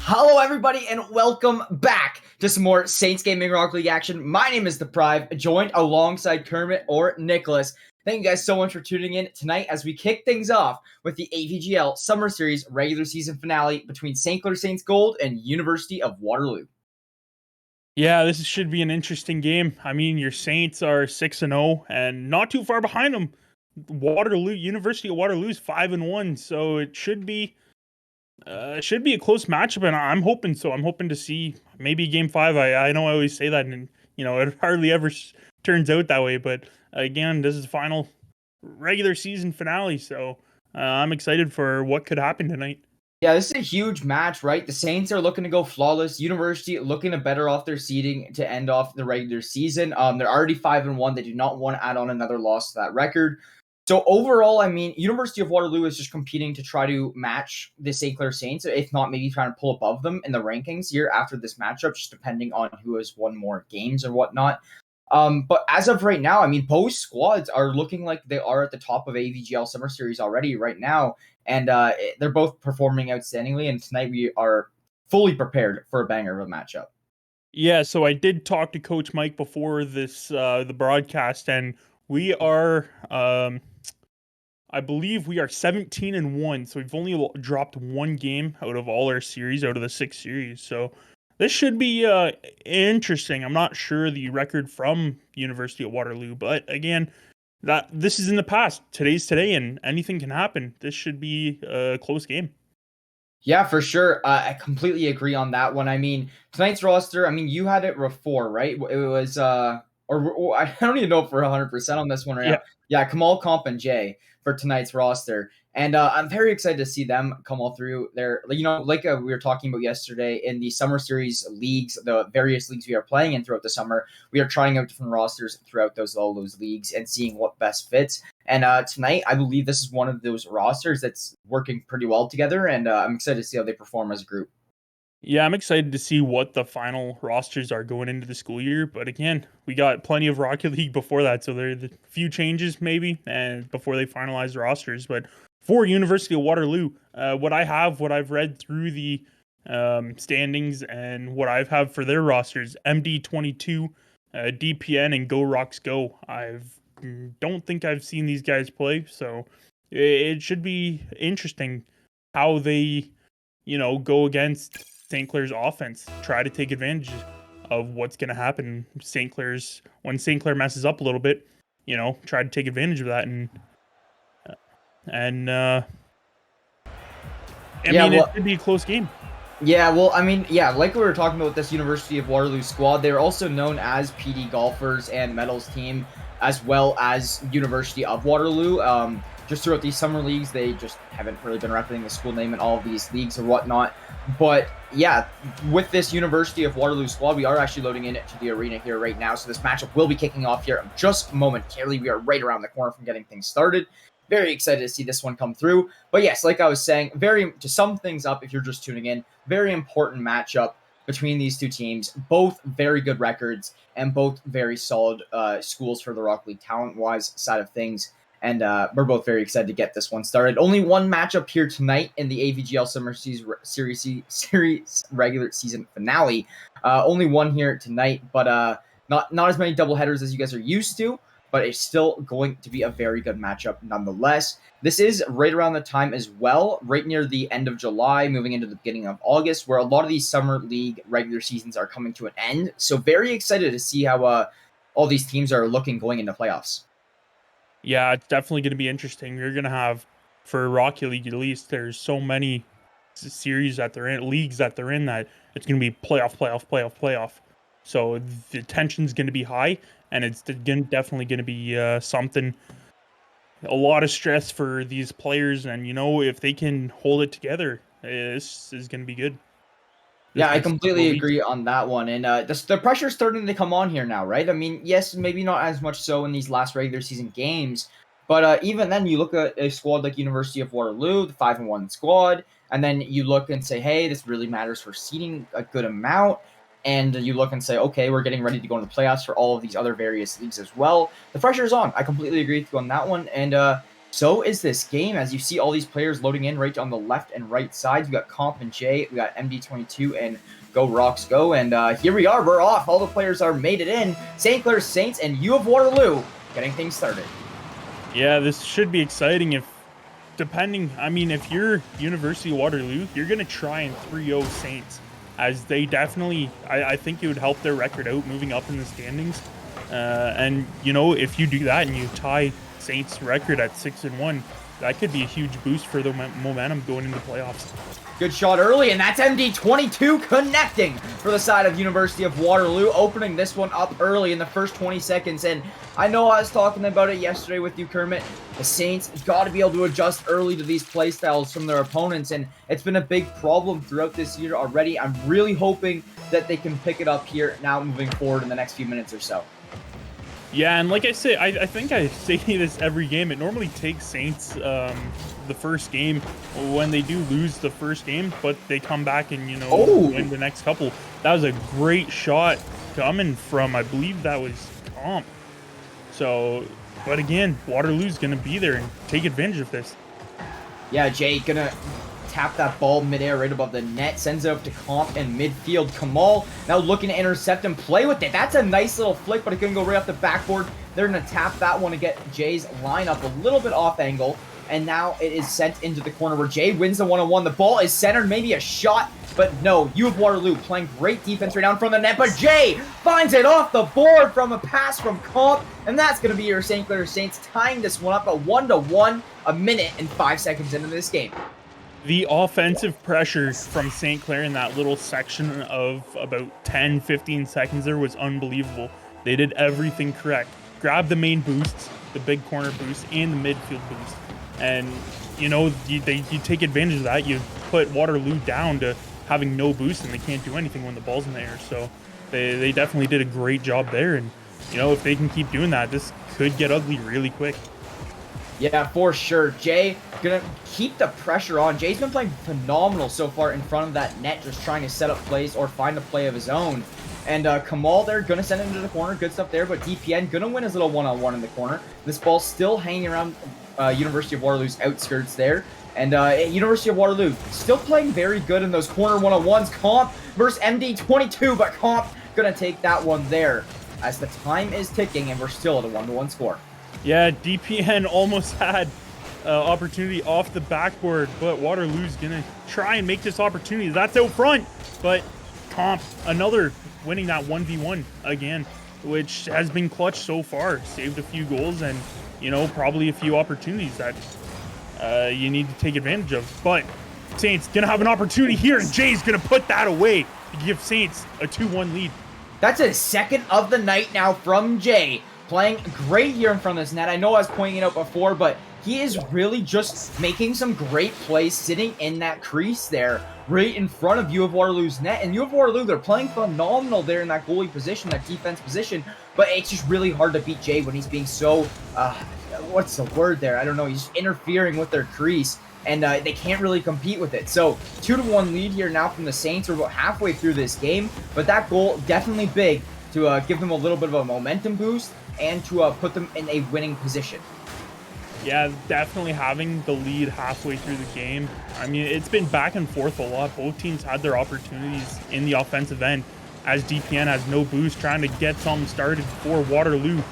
Hello, everybody, and welcome back to some more Saints Gaming Rock League action. My name is The Prive, joined alongside Kermit or Nicholas. Thank you guys so much for tuning in tonight as we kick things off with the AVGL Summer Series regular season finale between St. Clair Saints Gold and University of Waterloo. Yeah, this should be an interesting game. I mean, your Saints are 6-0 and not too far behind them. Waterloo, University of Waterloo is 5-1, so it should be a close matchup, and I'm hoping so. I'm hoping to see maybe Game 5. I know I always say that, and it hardly ever turns out that way. But again, this is the final regular season finale, so I'm excited for what could happen tonight. Yeah, this is a huge match, right? The Saints are looking to go flawless. University looking to better off their seeding to end off the regular season. They're already 5-1. They do not want to add on another loss to that record. So overall, I mean, University of Waterloo is just competing to try to match the St. Clair Saints, if not maybe trying to pull above them in the rankings here after this matchup, just depending on who has won more games or whatnot. But as of right now, I mean, both squads are looking like they are at the top of AVGL Summer Series already right now, and they're both performing outstandingly. And tonight we are fully prepared for a banger of a matchup. Yeah, so I did talk to Coach Mike before this the broadcast, and we are I believe we are 17-1, so we've only dropped one game out of all our series, out of the 6 series. So this should be interesting. I'm not sure the record from University of Waterloo, but again, that this is in the past. Today's today, and anything can happen. This should be a close game. Yeah, for sure. I completely agree on that one. I mean, tonight's roster, I mean, you had it before, right? It was, or I don't even know if we're 100% on this one right Yeah. now. Yeah, Kamal, Comp, and Jay for tonight's roster. And I'm very excited to see them come all through there. Like we were talking about yesterday in the Summer Series leagues, the various leagues we are playing in throughout the summer, we are trying out different rosters throughout all those leagues and seeing what best fits. And tonight, I believe this is one of those rosters that's working pretty well together, and I'm excited to see how they perform as a group. Yeah, I'm excited to see what the final rosters are going into the school year. But again, we got plenty of Rocket League before that, so there are a few changes maybe, and before they finalize the rosters. But for University of Waterloo, what I've read through the standings and what I've have for their rosters, MD22, DPN, and Go Rocks Go. Don't think I've seen these guys play, so it should be interesting how they go against St. Clair's offense, try to take advantage of what's going to happen. When St. Clair messes up a little bit, try to take advantage of that it could be a close game. Yeah, well, I mean, yeah, like we were talking about with this University of Waterloo squad, they're also known as PD Golfers and Medals team, as well as University of Waterloo. Just throughout these summer leagues, they just haven't really been representing the school name in all of these leagues or whatnot. But yeah, with this University of Waterloo squad, we are actually loading into the arena here right now. So this matchup will be kicking off here just momentarily. We are right around the corner from getting things started. Very excited to see this one come through. But yes, like I was saying, to sum things up, if you're just tuning in, very important matchup between these two teams. Both very good records and both very solid schools for the Rock League talent-wise side of things. And we're both very excited to get this one started. Only one matchup here tonight in the AVGL Summer Series regular season finale. Only one here tonight, but not as many doubleheaders as you guys are used to. But it's still going to be a very good matchup nonetheless. This is right around the time as well, right near the end of July, moving into the beginning of August, where a lot of these Summer League regular seasons are coming to an end. So very excited to see how all these teams are looking going into playoffs. Yeah, it's definitely going to be interesting. You're going to have, for Rocket League at least, there's so many series that they're in, leagues that they're in, that it's going to be playoff. So the tension's going to be high, and it's definitely going to be something, a lot of stress for these players. And, if they can hold it together, this is going to be good. Yeah, I completely agree on that one. And the pressure's starting to come on here now, right? I mean, yes, maybe not as much so in these last regular season games, but even then, you look at a squad like University of Waterloo, the 5-1 squad, and then you look and say, hey, this really matters for seeding a good amount. And you look and say, okay, we're getting ready to go into the playoffs for all of these other various leagues as well. The pressure's on. I completely agree with you on that one. And So is this game, as you see all these players loading in right on the left and right sides. We got Comp and Jay, we got MD22 and Go Rocks Go, and here we are, we're off. All the players are made it in. St. Clair Saints and U of Waterloo getting things started. Yeah, this should be exciting if you're University of Waterloo, you're going to try and 3-0 Saints, as they definitely, I think it would help their record out moving up in the standings. And, if you do that and you tie Saints' record at 6-1, that could be a huge boost for the momentum going into the playoffs. Good shot early, and that's MD22 connecting for the side of University of Waterloo, opening this one up early in the first 20 seconds. And I know I was talking about it yesterday with you, Kermit. The Saints got to be able to adjust early to these play styles from their opponents, and it's been a big problem throughout this year already. I'm really hoping that they can pick it up here now moving forward in the next few minutes or so. Yeah, and like I say, I think I say this every game. It normally takes Saints the first game when they do lose the first game, but they come back and, win the next couple. That was a great shot coming from, I believe that was Comp. So, but again, Waterloo's going to be there and take advantage of this. Yeah, Jay gonna tap that ball midair right above the net, sends it up to Comp in midfield. Kamal now looking to intercept and play with it. That's a nice little flick, but it couldn't go right off the backboard. They're gonna tap that one to get Jay's lineup a little bit off angle, and now it is sent into the corner where Jay wins the one-on-one. The ball is centered, maybe a shot, but no. U of Waterloo playing great defense right down from the net, but Jay finds it off the board from a pass from Comp, and that's gonna be your St. Clair Saints tying this one up at 1-1, a minute and 5 seconds into this game. The offensive pressure from St. Clair in that little section of about 10-15 seconds there was unbelievable. They did everything correct. Grab the main boosts, the big corner boost, and the midfield boost. And, you take advantage of that. You put Waterloo down to having no boost, and they can't do anything when the ball's in the air. So they definitely did a great job there. And, if they can keep doing that, this could get ugly really quick. Yeah, for sure. Jay gonna keep the pressure on. Jay's been playing phenomenal so far in front of that net, just trying to set up plays or find a play of his own. And Kamal there, gonna send it into the corner. Good stuff there, but DPN gonna win his little one-on-one in the corner. This ball's still hanging around University of Waterloo's outskirts there. And University of Waterloo still playing very good in those corner one-on-ones. Comp versus MD22, but Comp gonna take that one there as the time is ticking, and we're still at a 1-1 score. Yeah, DPN almost had opportunity off the backboard, but Waterloo's going to try and make this opportunity. That's out front, but Comp, another winning that 1v1 again, which has been clutch so far. Saved a few goals and, probably a few opportunities that you need to take advantage of. But Saints going to have an opportunity here, and Jay's going to put that away to give Saints a 2-1 lead. That's his second of the night now from Jay. Playing great here in front of this net. I know I was pointing it out before, but he is really just making some great plays sitting in that crease there, right in front of U of Waterloo's net. And U of Waterloo, they're playing phenomenal there in that goalie position, that defense position, but it's just really hard to beat Jay when he's being so, what's the word there? I don't know. He's interfering with their crease, and they can't really compete with it. So 2-1 lead here now from the Saints. We're about halfway through this game, but that goal definitely big to give them a little bit of a momentum boost and to put them in a winning position. Yeah, definitely having the lead halfway through the game. I mean, it's been back and forth a lot. Both teams had their opportunities in the offensive end, as DPN has no boost, trying to get something started for Waterloo.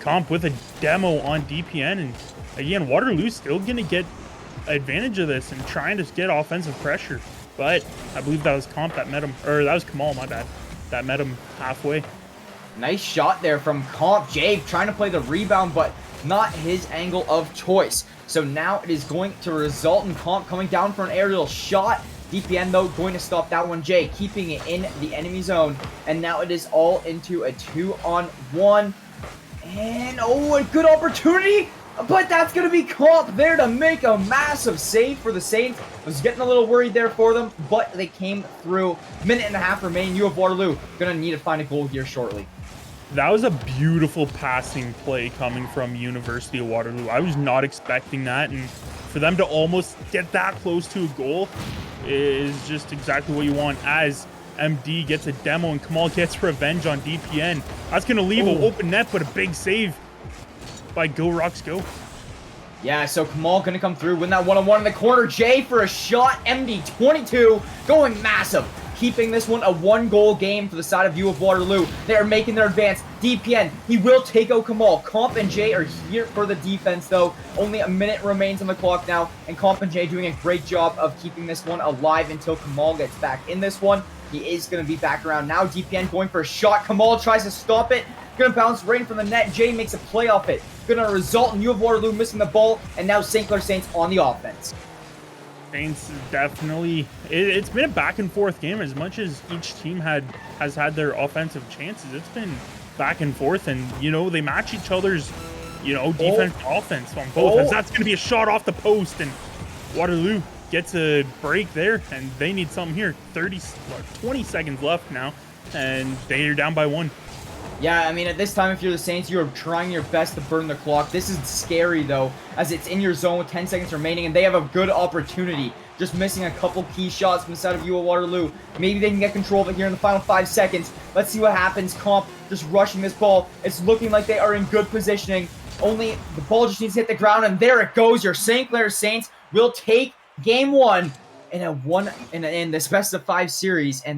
Comp with a demo on DPN, and again, Waterloo's still going to get advantage of this and trying to get offensive pressure. But I believe that was Comp that met him, or that was Kamal, my bad, that met him halfway. Nice shot there from Comp. Jay trying to play the rebound, but not his angle of choice. So now it is going to result in Comp coming down for an aerial shot. DPN, though, going to stop that one. Jay keeping it in the enemy zone. And now it is all into a 2-on-1. And, a good opportunity. But that's going to be Comp there to make a massive save for the Saints. I was getting a little worried there for them, but they came through. Minute and a half remaining. U of Waterloo going to need to find a goal here shortly. That was a beautiful passing play coming from University of Waterloo. I was not expecting that, and for them to almost get that close to a goal is just exactly what you want, as MD gets a demo and Kamal gets revenge on DPN. That's going to leave an open net, but a big save by Go Rocks Go. Yeah, so Kamal gonna come through, win that one-on-one in the corner. Jay for a shot. MD22 going massive, keeping this one a one-goal game for the side of U of Waterloo. They are making their advance. DPN, he will take out Kamal. Comp and Jay are here for the defense, though. Only a minute remains on the clock now, and Comp and Jay doing a great job of keeping this one alive until Kamal gets back in this one. He is going to be back around now. DPN going for a shot. Kamal tries to stop it. Gonna bounce right in from the net. Jay makes a play off it. Gonna result in U of Waterloo missing the ball, and now St. Clair Saints on the offense. Saints definitely. It's been a back and forth game. As much as each team has had their offensive chances, it's been back and forth, and they match each other's defense offense on both. As that's gonna be a shot off the post, and Waterloo gets a break there, and they need something here. 20 seconds left now, and they are down by 1. Yeah, I mean, at this time, if you're the Saints, you are trying your best to burn the clock. This is scary, though, as it's in your zone with 10 seconds remaining, and they have a good opportunity. Just missing a couple key shots from the side of U of Waterloo. Maybe they can get control of it here in the final 5 seconds. Let's see what happens. Comp just rushing this ball. It's looking like they are in good positioning. Only the ball just needs to hit the ground, and there it goes. Your St. Clair Saints will take Game 1 in this best of 5 series and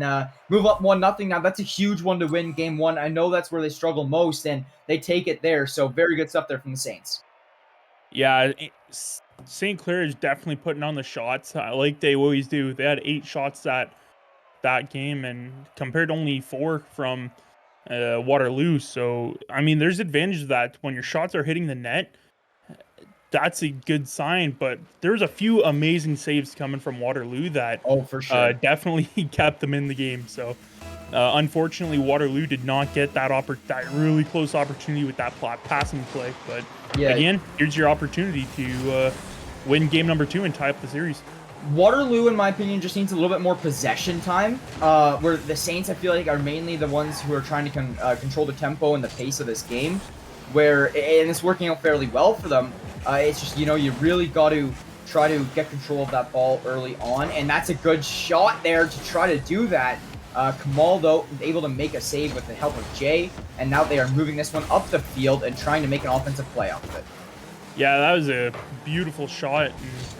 move up 1-0. Now that's a huge one to win Game 1. I know that's where they struggle most, and they take it there. So very good stuff there from the Saints. Yeah, St. Clair is definitely putting on the shots like they always do. They had 8 shots that game, and compared to only 4 from Waterloo. So I mean, there's advantage of that when your shots are hitting the net. That's a good sign, but there's a few amazing saves coming from Waterloo that for sure definitely kept them in the game. So unfortunately, Waterloo did not get that really close opportunity with that passing play. But again, here's your opportunity to win game number 2 and tie up the series. Waterloo, in my opinion, just needs a little bit more possession time, where the Saints, I feel like, are mainly the ones who are trying to control the tempo and the pace of this game, and it's working out fairly well for them. It's just, you really got to try to get control of that ball early on, and that's a good shot there to try to do that. Kamal, though, able to make a save with the help of Jay, and now they are moving this one up the field and trying to make an offensive play off of it. Yeah, that was a beautiful shot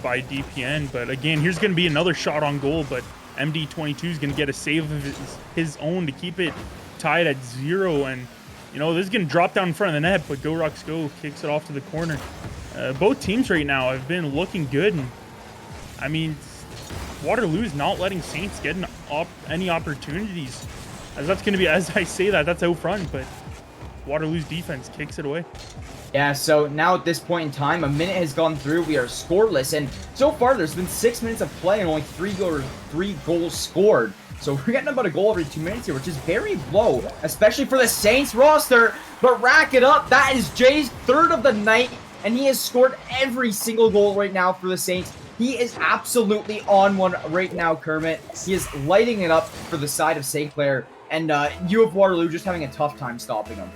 by DPN, but again, here's going to be another shot on goal, but MD22 is going to get a save of his own to keep it tied at 0, and this is going to drop down in front of the net, but Go Rocks Go kicks it off to the corner. Both teams right now have been looking good, and I mean, Waterloo is not letting Saints get any opportunities. As that's going to be, as I say that's out front, but Waterloo's defense kicks it away. Yeah, so now at this point in time, a minute has gone through. We are scoreless, and so far there's been 6 minutes of play and only 3 goals scored. So we're getting about a goal every 2 minutes here, which is very low, especially for the Saints roster. But rack it up. That is Jay's 3rd of the night, and he has scored every single goal right now for the Saints. He is absolutely on one right now, Kermit. He is lighting it up for the side of St. Clair, and U of Waterloo just having a tough time stopping him.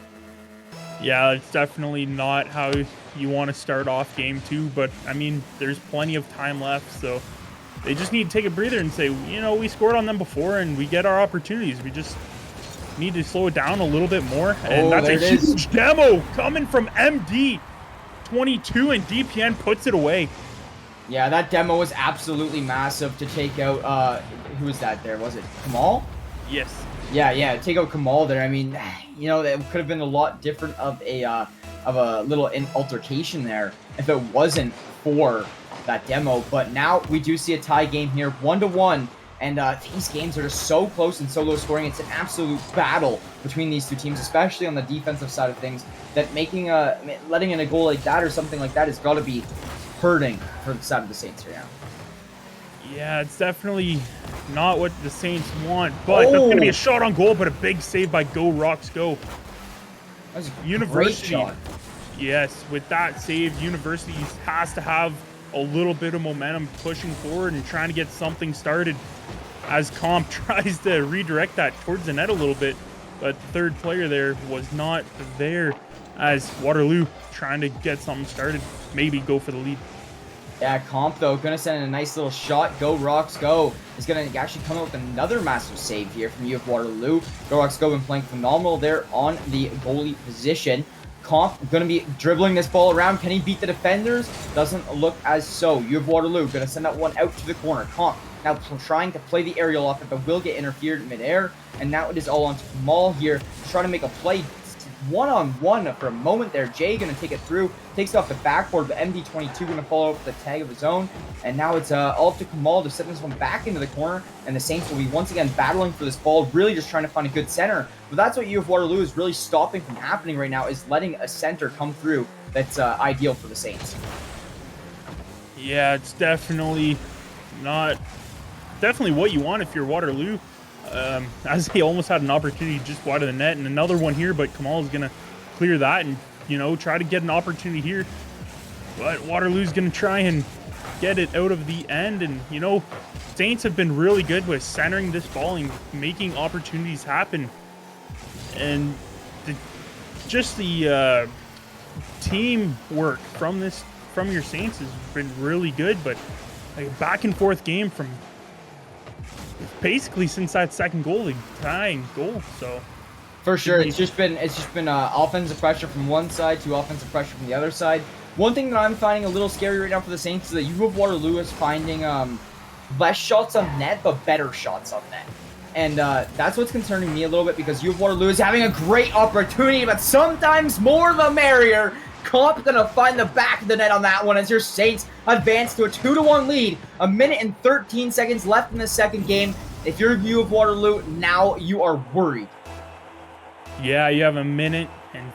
Yeah, it's definitely not how you want to start off game 2, but I mean, there's plenty of time left, so they just need to take a breather and say, we scored on them before and we get our opportunities. We just need to slow it down a little bit more. And that's a huge demo coming from MD22, and DPN puts it away. Yeah, that demo was absolutely massive to take out, who was that there? Was it Kamal? Yes. Yeah, take out Kamal there. I mean, it could have been a lot different of a little altercation there if it wasn't for that demo. But now we do see a tie game here, 1-1, and these games are just so close and so low scoring. It's an absolute battle between these two teams, especially on the defensive side of things, that letting in a goal like that or something like that has got to be hurting for the side of the Saints right now. Yeah, it's definitely not what the Saints want, but that's going to be a shot on goal, but a big save by Go Rocks Go. That was a University. Great shot. Yes, with that save, University has to have a little bit of momentum pushing forward and trying to get something started as Comp tries to redirect that towards the net a little bit, but the third player there was not there as Waterloo trying to get something started, maybe go for the lead. Yeah, Comp, though, going to send in a nice little shot. Go Rocks Go is going to actually come out with another massive save here from U of Waterloo. Go Rocks Go been playing phenomenal there on the goalie position. Comp going to be dribbling this ball around. Can he beat the defenders? Doesn't look as so. You have Waterloo going to send that one out to the corner. Comp now trying to play the aerial off it, but will get interfered in midair. And now it is all onto Kamal here, trying to make a play one-on-one for a moment there. Jay going to take it through, takes it off the backboard, but MD22 going to follow up with the tag of his own. And now it's all up to Kamal to set this one back into the corner. And the Saints will be once again battling for this ball, really just trying to find a good center. But that's what U of Waterloo is really stopping from happening right now, is letting a center come through that's ideal for the Saints. Yeah, it's definitely what you want if you're Waterloo. As he almost had an opportunity just wide of the net, and another one here, but Kamal is going to clear that and, try to get an opportunity here. But Waterloo's going to try and get it out of the end. And, Saints have been really good with centering this ball and making opportunities happen. And the teamwork from your Saints has been really good. But a back and forth game from basically since that second goal, the tying goal. So for sure, it's just been offensive pressure from one side to offensive pressure from the other side. One thing that I'm finding a little scary right now for the Saints is that U of Waterloo is finding less shots on net, but better shots on net. And that's what's concerning me a little bit, because U of Waterloo is having a great opportunity, but sometimes more the merrier. Comp gonna find the back of the net on that one as your Saints advance to a 2-1 lead. 1:13 seconds left in the second game. If you're U of Waterloo, now you are worried. Yeah, you have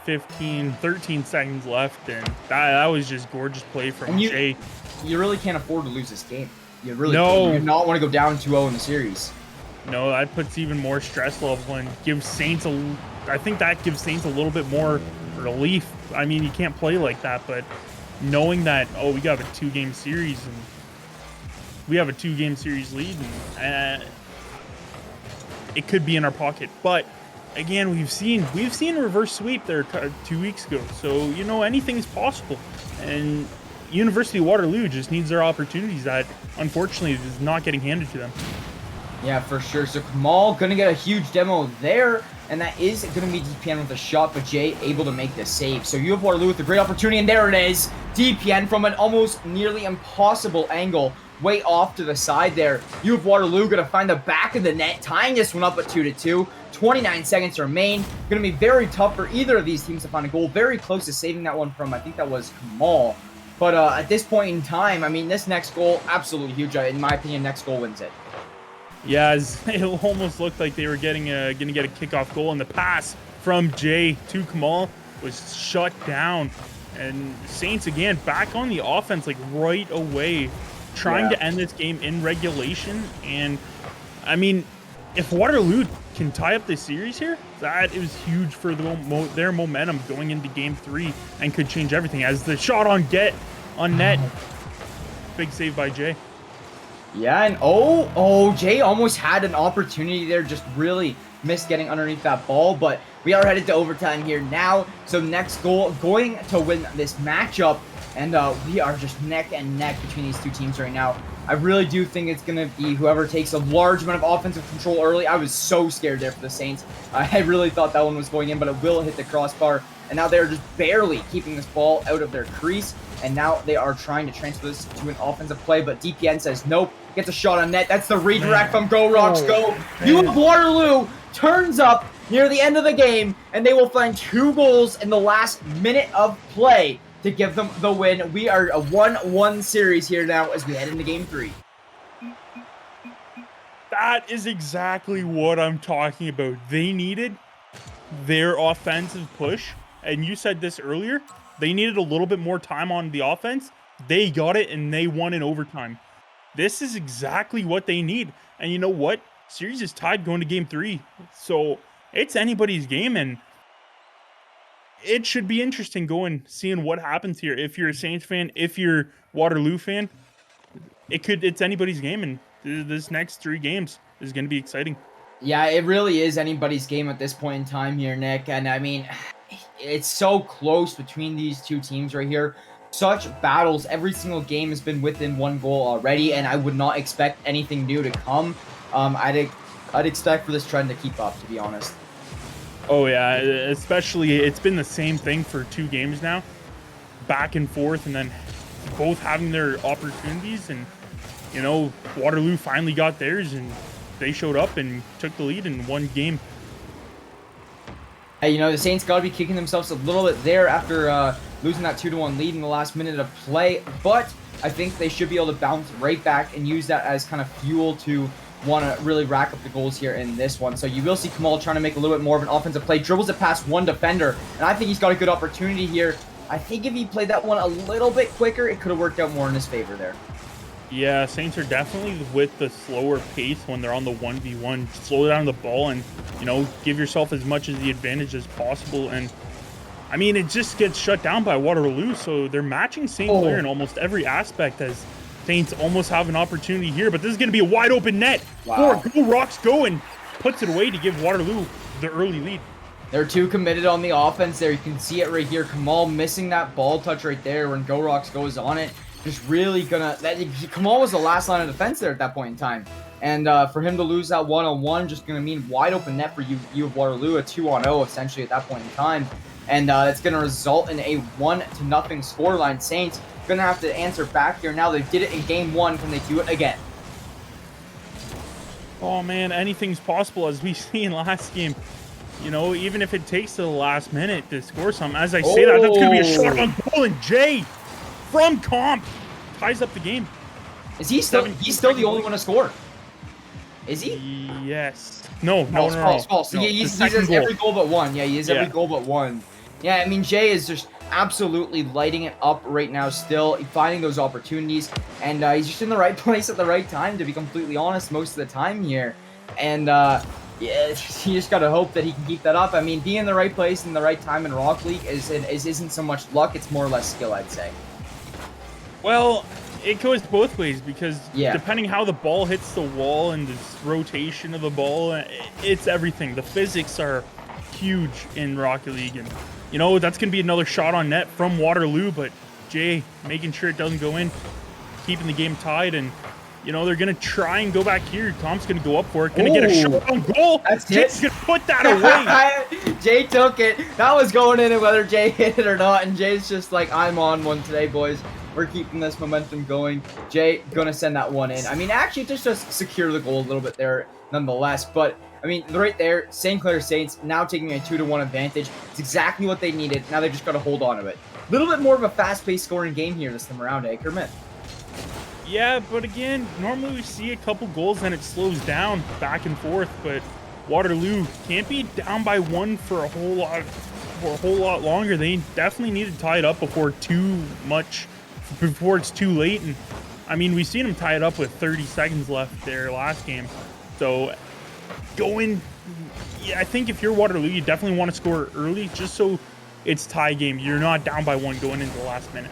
13 seconds left, and that was just gorgeous play from Jay. You really can't afford to lose this game. You really can't. You do not want to go down 2-0 in the series. No, that puts even more stress level and gives Saints I think that gives Saints a little bit more relief. I mean, you can't play like that, but knowing that, we got a 2-game series and we have a 2-game series lead, and it could be in our pocket. But again, we've seen a reverse sweep there 2 weeks ago, so anything is possible. And University of Waterloo just needs their opportunities that unfortunately is not getting handed to them. Yeah, for sure. So Kamal gonna get a huge demo there, and that is gonna be DPN with a shot, but Jay able to make the save. So U of Waterloo with a great opportunity, and there it is. DPN from an almost nearly impossible angle, way off to the side there. U of Waterloo gonna find the back of the net, tying this one up at 2-2. 29 seconds remain. Gonna be very tough for either of these teams to find a goal. Very close to saving that one from, I think that was Kamal. But at this point in time, I mean, this next goal, absolutely huge. In my opinion, next goal wins it. Yeah, it almost looked like they were going to get a kickoff goal, and the pass from Jay to Kamal was shut down. And Saints, again, back on the offense, like right away, trying to end this game in regulation. And, I mean, if Waterloo can tie up this series here, that is huge for their momentum going into Game 3 and could change everything. As the shot on net, big save by Jay. Yeah, and Jay almost had an opportunity there, just really missed getting underneath that ball, but we are headed to overtime here now. So next goal, going to win this matchup, and we are just neck and neck between these two teams right now. I really do think it's going to be whoever takes a large amount of offensive control early. I was so scared there for the Saints. I really thought that one was going in, but it will hit the crossbar, and now they're just barely keeping this ball out of their crease. And now they are trying to transfer this to an offensive play, but DPN says nope, gets a shot on net. That's the redirect from Go Rocks Go. U of Waterloo turns up near the end of the game, and they will find 2 goals in the last minute of play to give them the win. We are a 1-1 series here now as we head into Game 3. That is exactly what I'm talking about. They needed their offensive push, and you said this earlier. They needed a little bit more time on the offense. They got it, and they won in overtime. This is exactly what they need. And you know what? Series is tied going to Game 3. So it's anybody's game, and it should be interesting seeing what happens here. If you're a Saints fan, if you're Waterloo fan, it's anybody's game, and this next 3 games is going to be exciting. Yeah, it really is anybody's game at this point in time here, Nick. And I mean, it's so close between these two teams right here. Such battles. Every single game has been within 1 goal already, and I would not expect anything new to come. I'd expect for this trend to keep up, to be honest. Oh yeah, especially it's been the same thing for 2 games now, back and forth, and then both having their opportunities, and Waterloo finally got theirs, and they showed up and took the lead in one game. Hey, the Saints got to be kicking themselves a little bit there after losing that 2-1 lead in the last minute of play, but I think they should be able to bounce right back and use that as kind of fuel to want to really rack up the goals here in this one. So you will see Kamal trying to make a little bit more of an offensive play, dribbles it past one defender, and I think he's got a good opportunity here. I think if he played that one a little bit quicker, it could have worked out more in his favor there. Yeah, Saints are definitely with the slower pace when they're on the 1v1. Slow down the ball and, give yourself as much of the advantage as possible. And, I mean, it just gets shut down by Waterloo, so they're matching St. Clair in almost every aspect, as Saints almost have an opportunity here. But this is going to be a wide open net. Wow. Go Rocks go, and puts it away to give Waterloo the early lead. They're too committed on the offense there. You can see it right here. Kamal missing that ball touch right there when Go Rocks goes on it. Just really Kamal was the last line of defense there at that point in time. And for him to lose that one-on-one, just going to mean wide open net for you of Waterloo, a 2-0 essentially at that point in time. And it's going to result in a 1-0 scoreline. Saints going to have to answer back here. Now they did it in game 1. Can they do it again? Oh, man, anything's possible, as we seen last game. Even if it takes to the last minute to score something. As I say that, that's going to be a shot on goal, and Jay from comp ties up the game. Is he still? He's still the only one to score. Is he? Yes. No. False. He has every goal but one. Yeah, he has every goal but one. Yeah, I mean, Jay is just absolutely lighting it up right now still, finding those opportunities, and he's just in the right place at the right time, to be completely honest, most of the time here. And yeah, you just got to hope that he can keep that up. I mean, being in the right place in the right time in Rock League isn't so much luck, it's more or less skill, I'd say. Well, it goes both ways, because depending how the ball hits the wall and the rotation of the ball, it's everything. The physics are huge in Rocket League, and that's going to be another shot on net from Waterloo, but Jay making sure it doesn't go in, keeping the game tied, and they're going to try and go back here. Tom's going to go up for it, going to get a shot on goal. Jay's going to put that away. Jay took it. That was going in, whether Jay hit it or not, and Jay's just like, I'm on one today, boys. We're keeping this momentum going. Jay gonna send that one in. I mean, actually, just secure the goal a little bit there, nonetheless. But I mean, right there, St. Clair Saints now taking a 2-1 advantage. It's exactly what they needed. Now they just got to hold on to it. A little bit more of a fast-paced scoring game here this time around, Kermit. Yeah, but again, normally we see a couple goals and it slows down back and forth. But Waterloo can't be down by one for a whole lot longer. They definitely need to tie it up before it's too late. And I mean, we've seen them tie it up with 30 seconds left there last game. So I think if you're Waterloo, you definitely want to score early, just so it's tie game. You're not down by one going into the last minute.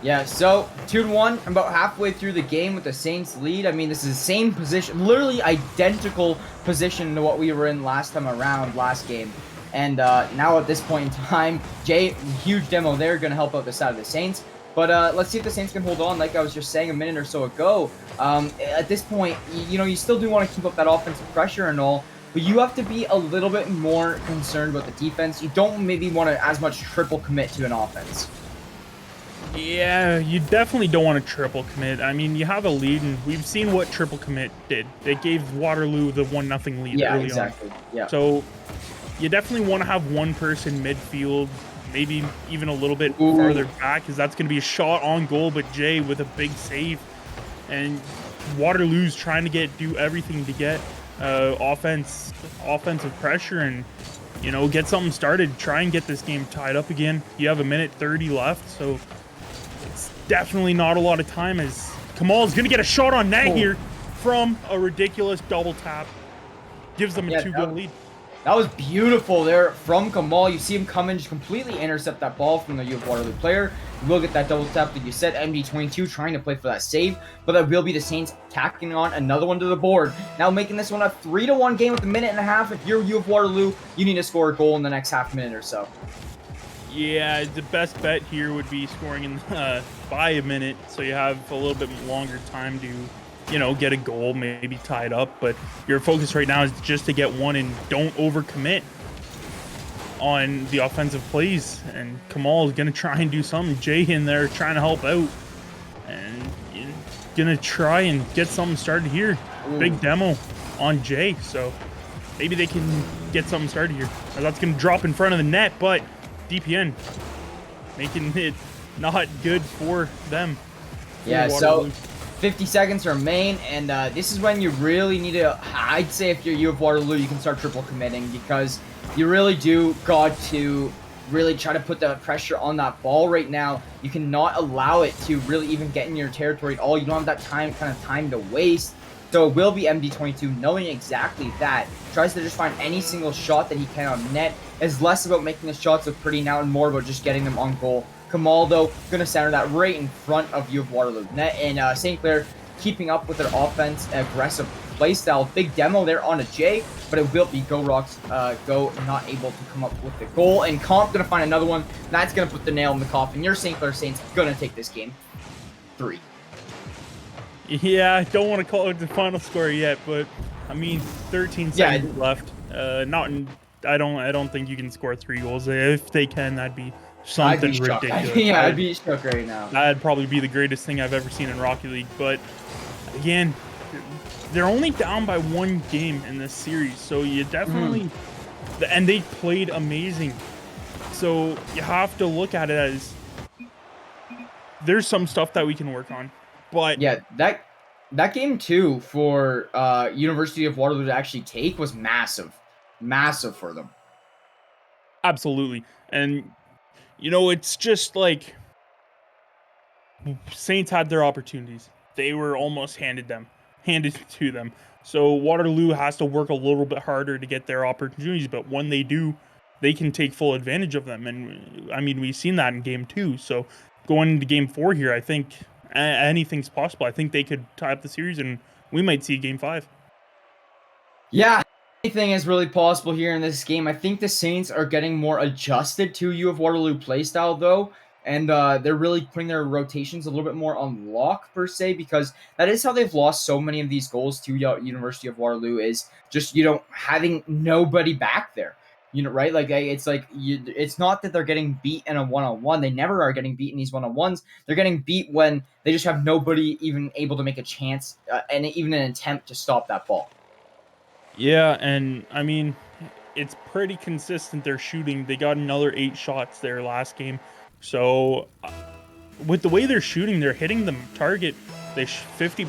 Yeah, so 2-1, about halfway through the game with the Saints lead. I mean, this is the same position, literally identical position to what we were in last time around, last game. And now at this point in time, Jay, huge demo there, going to help out the side of the Saints. But let's see if the Saints can hold on, like I was just saying a minute or so ago. At this point, you still do want to keep up that offensive pressure and all, but you have to be a little bit more concerned about the defense. You don't maybe want to as much triple commit to an offense. Yeah, you definitely don't want to triple commit. I mean, you have a lead, and we've seen what triple commit did. It gave Waterloo the 1-0 lead early on. Yeah. So you definitely want to have one person midfield, maybe even a little bit farther back, because that's going to be a shot on goal, but Jay with a big save. And Waterloo's trying to do everything to get offensive pressure and, get something started, try and get this game tied up again. You have 1:30 left, so it's definitely not a lot of time, as Kamal's going to get a shot on net here from a ridiculous double tap. Gives them a 2-goal lead. That was beautiful there from Kamal. You see him come in, just completely intercept that ball from the U of Waterloo player. You will get that double tap that you said, MD22 trying to play for that save, but that will be the Saints tacking on another one to the board. Now making this one a 3-1 game with 1.5 minutes. If you're U of Waterloo, you need to score a goal in the next half minute or so. Yeah, the best bet here would be scoring in by a minute, so you have a little bit longer time to get a goal, maybe tie it up. But your focus right now is just to get one and don't overcommit. on the offensive plays, and Kamal is gonna try and do something. Jay in there trying to help out, and gonna try and get something started here. Ooh. Big demo on Jay, so maybe they can get something started here. That's gonna drop in front of the net, but DPN making it not good for them. Yeah, so 50 seconds remain, and this is when you really need to, I'd say if you're U of Waterloo, you can start triple committing, because you really do got to really try to put the pressure on that ball right now. You cannot allow it to really even get in your territory at all. You don't have that kind of time to waste. So it will be MD22, knowing exactly that. Tries to just find any single shot that he can on net. Is less about making the shots look pretty now and more about just getting them on goal. Kamal, though, going to center that right in front of U of Waterloo net. And St. Clair keeping up with their offense, aggressive playstyle. Big demo there on a J, but it will be Go Rocks, Go not able to come up with the goal. And Comp going to find another one. That's going to put the nail in the coffin. Your St. Clair Saints going to take this game 3. Yeah, I don't want to call it the final score yet, but I mean, 13 seconds left. I don't think you can score 3 goals. If they can, that'd be something ridiculous. I'd be shook right now. That'd probably be the greatest thing I've ever seen in Rocket League. But again, they're only down by 1 game in this series, so you definitely, and they played amazing. So you have to look at it as there's some stuff that we can work on. But yeah, that game too for University of Waterloo to actually take was massive for them. Absolutely. And you know, it's just like Saints had their opportunities. They were almost handed to them. So Waterloo has to work a little bit harder to get their opportunities, but when they do, they can take full advantage of them. And I mean, we've seen that in game 2. So going into game 4 here, I think anything's possible. I think they could tie up the series, and we might see game 5. Yeah, anything is really possible here in this game. I think the Saints are getting more adjusted to U of Waterloo playstyle, though, and they're really putting their rotations a little bit more on lock, per se, because that is how they've lost so many of these goals to University of Waterloo, is just, having nobody back there. Right? Like, it's like, it's not that they're getting beat in a one-on-one. They never are getting beat in these one-on-ones. They're getting beat when they just have nobody even able to make a chance and even an attempt to stop that ball. Yeah, and I mean, it's pretty consistent, their shooting. They got another 8 shots their last game. So with the way they're shooting, they're hitting the target. They shooting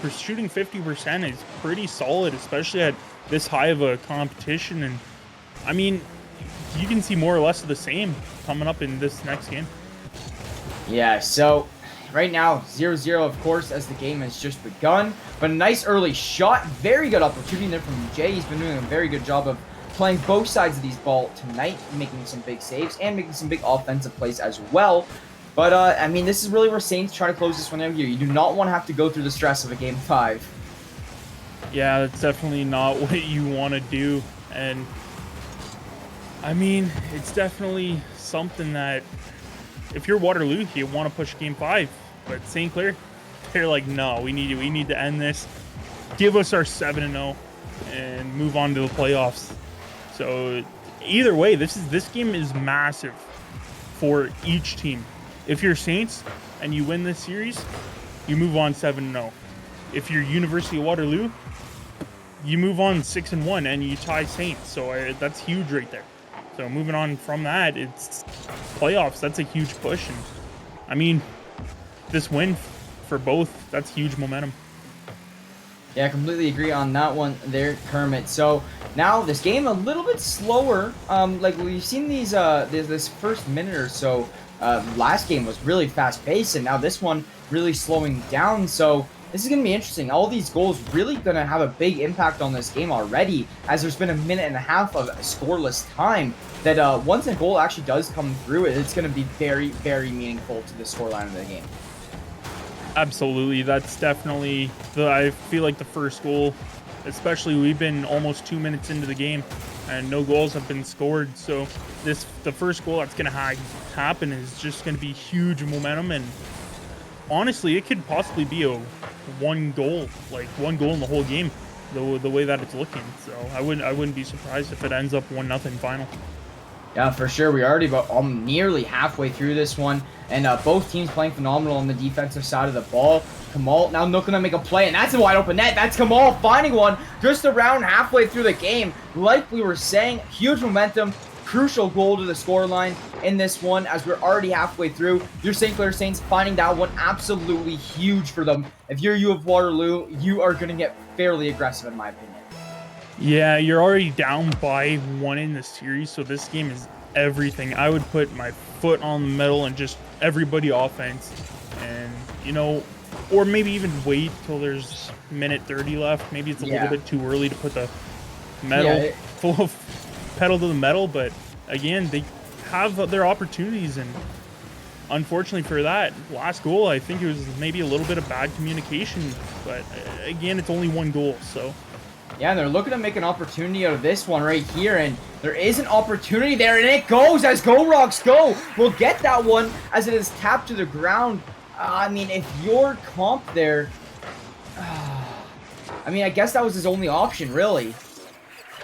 50% is pretty solid, especially at this high of a competition. And I mean, you can see more or less of the same coming up in this next game. Yeah, so right now 0-0, of course, as the game has just begun, but a nice early shot. Very good opportunity there from Jay. He's been doing a very good job of playing both sides of these ball tonight, making some big saves and making some big offensive plays as well. But I mean, this is really where Saints try to close this one out here. You do not want to have to go through the stress of a game 5. Yeah, that's definitely not what you want to do. And I mean, it's definitely something that if you're Waterloo, you want to push game 5. But St. Clair, they're like, no, we need to end this. Give us our 7-0 and move on to the playoffs. So either way, this game is massive for each team. If you're Saints and you win this series, you move on 7-0. If you're University of Waterloo, you move on 6-1 and you tie Saints. So that's huge right there. So moving on from that, it's playoffs. That's a huge push. And I mean, this win for both, that's huge momentum. Yeah, I completely agree on that one there, Kermit. So now this game a little bit slower. Like we've seen these this first minute or so. Last game was really fast paced, and now this one really slowing down. So this is going to be interesting. All these goals really going to have a big impact on this game already, as there's been a minute and a half of scoreless time. That once a goal actually does come through, it's going to be very, very meaningful to the scoreline of the game. Absolutely. That's definitely, I feel like the first goal, especially we've been almost 2 minutes into the game and no goals have been scored. So the first goal that's going to happen is just going to be huge momentum. And honestly, it could possibly be one goal in the whole game, the way that it's looking. So I wouldn't be surprised if it ends up 1-0 final. Yeah, for sure. We're already about nearly halfway through this one, and both teams playing phenomenal on the defensive side of the ball. Kamal now looking to make a play, and that's a wide open net. That's Kamal finding one just around halfway through the game. Like we were saying, huge momentum, crucial goal to the scoreline in this one as we're already halfway through. Your St. Clair Saints finding that one absolutely huge for them. If you're U of Waterloo, you are going to get fairly aggressive in my opinion. Yeah, you're already down by 1 in the series, so this game is everything. I would put my foot on the metal and just everybody offense, and or maybe even wait till there's minute 30 left. Maybe it's a little bit too early to put the metal full of pedal to the metal, but again, they have their opportunities, and unfortunately for that last goal, I think it was maybe a little bit of bad communication, but again, it's only 1 goal, so. Yeah, and they're looking to make an opportunity out of this one right here, and there is an opportunity there, and it goes as Go Rocks go. We'll get that one as it is tapped to the ground. I mean, if you're comp there, I mean, I guess that was his only option, really.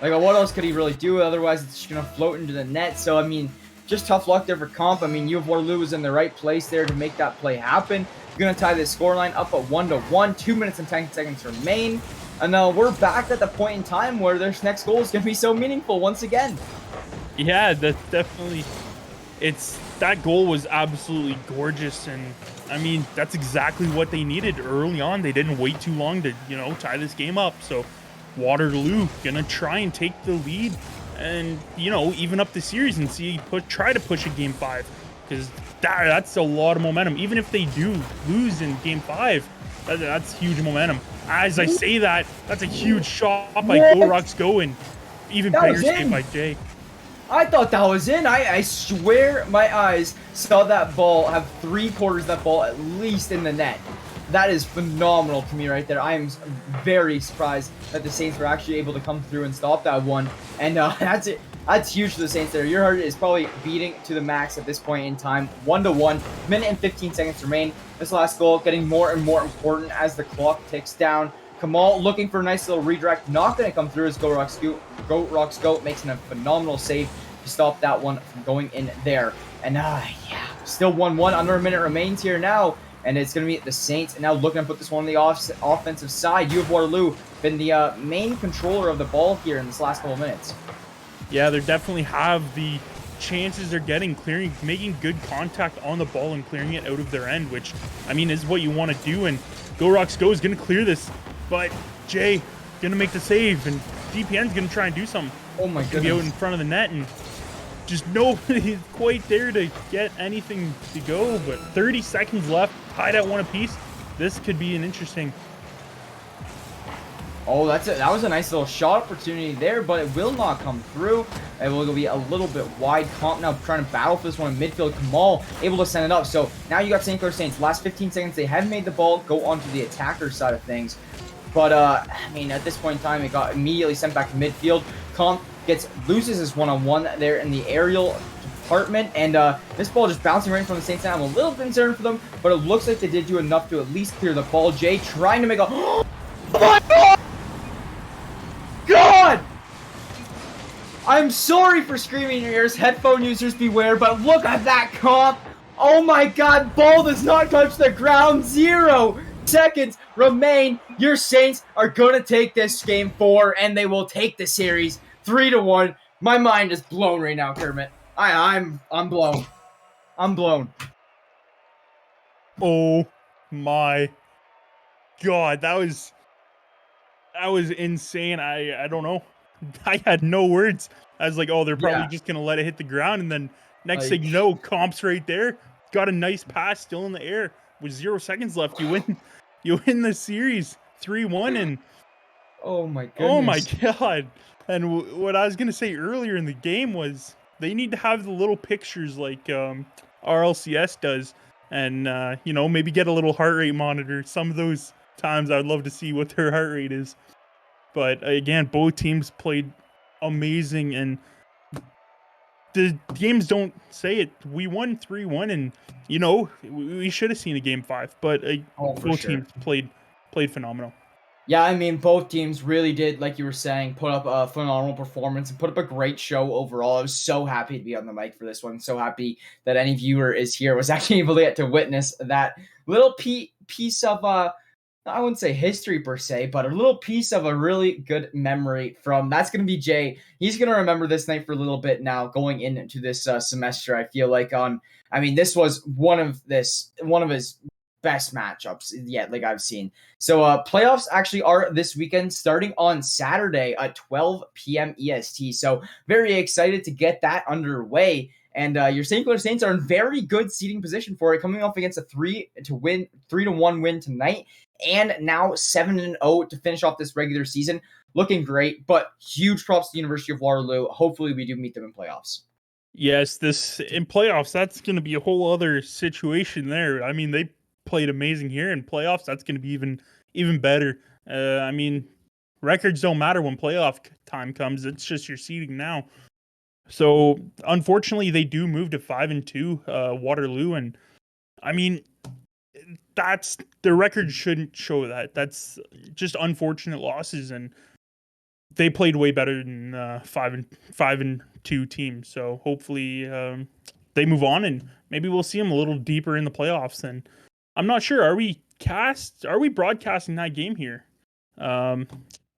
Like, what else could he really do? Otherwise, it's just going to float into the net. So, I mean, just tough luck there for comp. I mean, U of Waterloo was in the right place there to make that play happen. Going to tie this scoreline up at 1-1. 2 minutes and 10 seconds remain. And we're back at the point in time where this next goal is going to be so meaningful once again. Yeah, that's definitely... That goal was absolutely gorgeous, and I mean, that's exactly what they needed early on. They didn't wait too long to, tie this game up. So Waterloo gonna try and take the lead and, even up the series and try to push a game 5, because that's a lot of momentum. Even if they do lose in game 5, that's huge momentum. As I say that, that's a huge shot by Go Rocks Go, and even better save by Jay. I thought that was in. I swear my eyes saw that ball have 3/4 of that ball at least in the net. That is phenomenal to me right there. I am very surprised that the Saints were actually able to come through and stop that one. And that's it. That's huge for the Saints there. Your heart is probably beating to the max at this point in time. 1-1. Minute and 15 seconds remain. This last goal getting more and more important as the clock ticks down. Kamal looking for a nice little redirect. Not going to come through as Go Rocks Go makes a phenomenal save to stop that one from going in there. And yeah, still 1-1. Under a minute remains here now. And it's going to be the Saints now looking to put this one on the offensive side. U of Waterloo been the main controller of the ball here in this last couple of minutes. Yeah, they definitely have the chances they're getting, making good contact on the ball and clearing it out of their end, which, I mean, is what you want to do. And Go Rocks Go is going to clear this, but Jay going to make the save, and DPN's going to try and do something. Oh my goodness. Be out in front of the net, and just nobody quite there to get anything to go. But 30 seconds left, tied at 1 apiece. This could be an interesting... Oh, that was a nice little shot opportunity there, but it will not come through. It will be a little bit wide. Comp now trying to battle for this one in midfield. Kamal able to send it up. So now you got St. Clair Saints. Last 15 seconds, they have made the ball go onto the attacker side of things. But, I mean, at this point in time, it got immediately sent back to midfield. Comp loses his one-on-one there in the aerial department, and this ball just bouncing right in front of the Saints. I'm a little concerned for them, but it looks like they did do enough to at least clear the ball. Jay trying to make a... Oh my God! God! I'm sorry for screaming in your ears. Headphone users beware, but look at that comp. Oh my God, ball does not touch the ground. 0 seconds remain. Your Saints are going to take this game 4, and they will take the series 3-1. My mind is blown right now, Kermit. I'm blown. I'm blown. Oh my God, that was insane. I don't know. I had no words. I was like, oh, they're probably just gonna let it hit the ground, and then next thing no, Comp's right there. Got a nice pass still in the air with 0 seconds left. You win the series 3-1, and oh my goodness. Oh my God. And what I was gonna say earlier in the game was they need to have the little pictures like RLCS does, and maybe get a little heart rate monitor. Some of those times I'd love to see what their heart rate is. But again, both teams played amazing, and the games don't say it. We won 3-1, and we should have seen a game 5, but both teams played phenomenal. Yeah, I mean, both teams really did, like you were saying, put up a phenomenal performance and put up a great show overall. I was so happy to be on the mic for this one. So happy that any viewer is here was actually able to get to witness that little piece of I wouldn't say history per se, but a little piece of a really good memory from that's going to be Jay. He's going to remember this night for a little bit now going into this semester. I feel like I mean, this was one of his best matchups yet, like I've seen. So playoffs actually are this weekend, starting on Saturday at 12 p.m. EST. So very excited to get that underway. And your St. Clair Saints are in very good seating position for it, coming off against a 3-1 win tonight, and now 7-0 to finish off this regular season. Looking great, but huge props to the University of Waterloo. Hopefully, we do meet them in playoffs. Yes, this in playoffs, that's going to be a whole other situation there. I mean, they played amazing here in playoffs. That's going to be even better. I mean, records don't matter when playoff time comes. It's just your seeding now. So unfortunately, they do move to 5-2, Waterloo, and I mean, that's the record shouldn't show that. That's just unfortunate losses, and they played way better than 5-2 teams. So hopefully, they move on, and maybe we'll see them a little deeper in the playoffs. And I'm not sure. Are we broadcasting that game here on Yeah,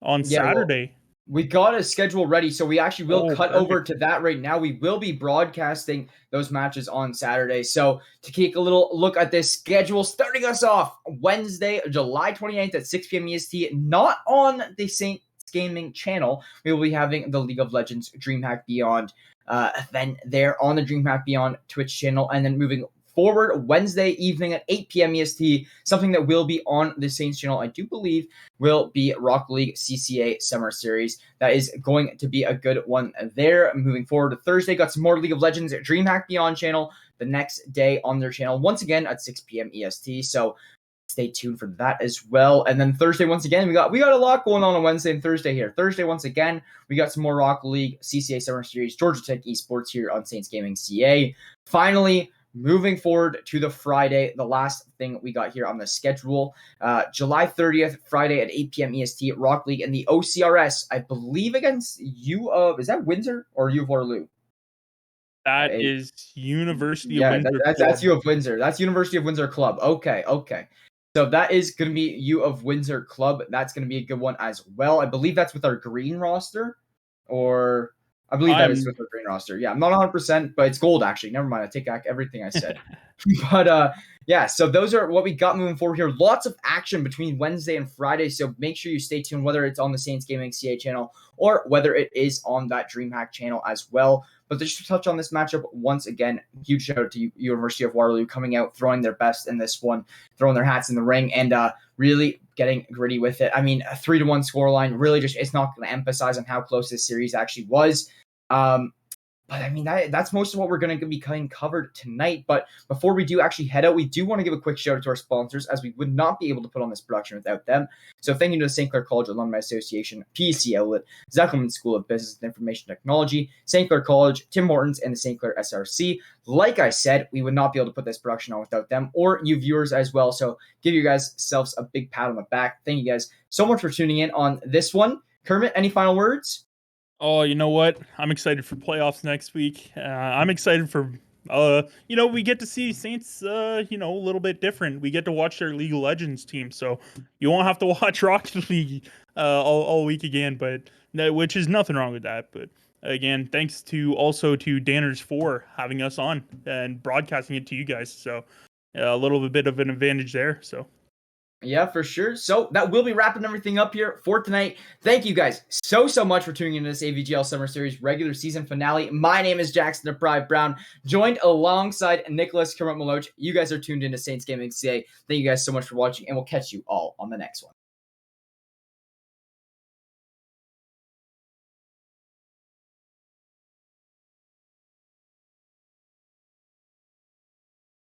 well, Saturday? we got a schedule ready, so we actually will Oh, cut over perfect. to that right now. We will be broadcasting those matches on Saturday. So to take a little look at this schedule, starting us off Wednesday, July 29th at 6 p.m. EST, not on the Saints Gaming channel. We will be having the League of Legends DreamHack Beyond event there on the DreamHack Beyond Twitch channel, and then moving forward Wednesday evening at 8 p.m. EST, something that will be on the Saints channel, I do believe, will be Rock League CCA Summer Series. That is going to be a good one there. Moving forward to Thursday, got some more League of Legends at DreamHack Beyond channel the next day on their channel, once again at 6 p.m. EST. So stay tuned for that as well. And then Thursday, once again, we got a lot going on Wednesday and Thursday here. Thursday, once again, we got some more Rock League CCA Summer Series, Georgia Tech Esports here on Saints Gaming CA. Finally, moving forward to the Friday, the last thing we got here on the schedule, July 30th, Friday at 8 p.m. EST, Rock League and the OCRS, I believe against is that Windsor or U of Waterloo? That is University of Yeah, Windsor that's Club. U of Windsor. That's University of Windsor Club. Okay. So that is going to be U of Windsor Club. That's going to be a good one as well. I believe that's with our green roster, or I believe that is I'm with our green roster. Yeah, I'm not 100%, but it's gold actually. Never mind. I take back everything I said. But yeah, so those are what we got moving forward here. Lots of action between Wednesday and Friday, so make sure you stay tuned, whether it's on the Saints Gaming CA channel or whether it is on that DreamHack channel as well. But just to touch on this matchup once again, huge shout out to University of Waterloo coming out, throwing their best in this one, throwing their hats in the ring, and really getting gritty with it. I mean, a 3-1 scoreline really just it's not going to emphasize on how close this series actually was. But I mean, that's most of what we're going to be covered tonight. But before we do actually head out, we do want to give a quick shout out to our sponsors, as we would not be able to put on this production without them. So thank you to the St. Clair College Alumni Association, PC Outlet, Zuckerman School of Business and Information Technology, St. Clair College, Tim Hortons, and the St. Clair SRC. Like I said, we would not be able to put this production on without them, or you viewers as well. So give you guys selves a big pat on the back. Thank you guys so much for tuning in on this one. Kermit, any final words? Oh, you know what? I'm excited for playoffs next week. I'm excited for we get to see Saints a little bit different. We get to watch their League of Legends team, so you won't have to watch Rocket League all week again, but which is nothing wrong with that. But again, thanks to Danners for having us on and broadcasting it to you guys. So a little bit of an advantage there. So Yeah, for sure. So that will be wrapping everything up here for tonight. Thank you guys so much for tuning into this AVGL Summer Series regular season finale. My name is Jackson the Pride Brown, joined alongside Nicholas Kermit Maloch. You guys are tuned into Saints Gaming CA. Thank you guys so much for watching, and we'll catch you all on the next one.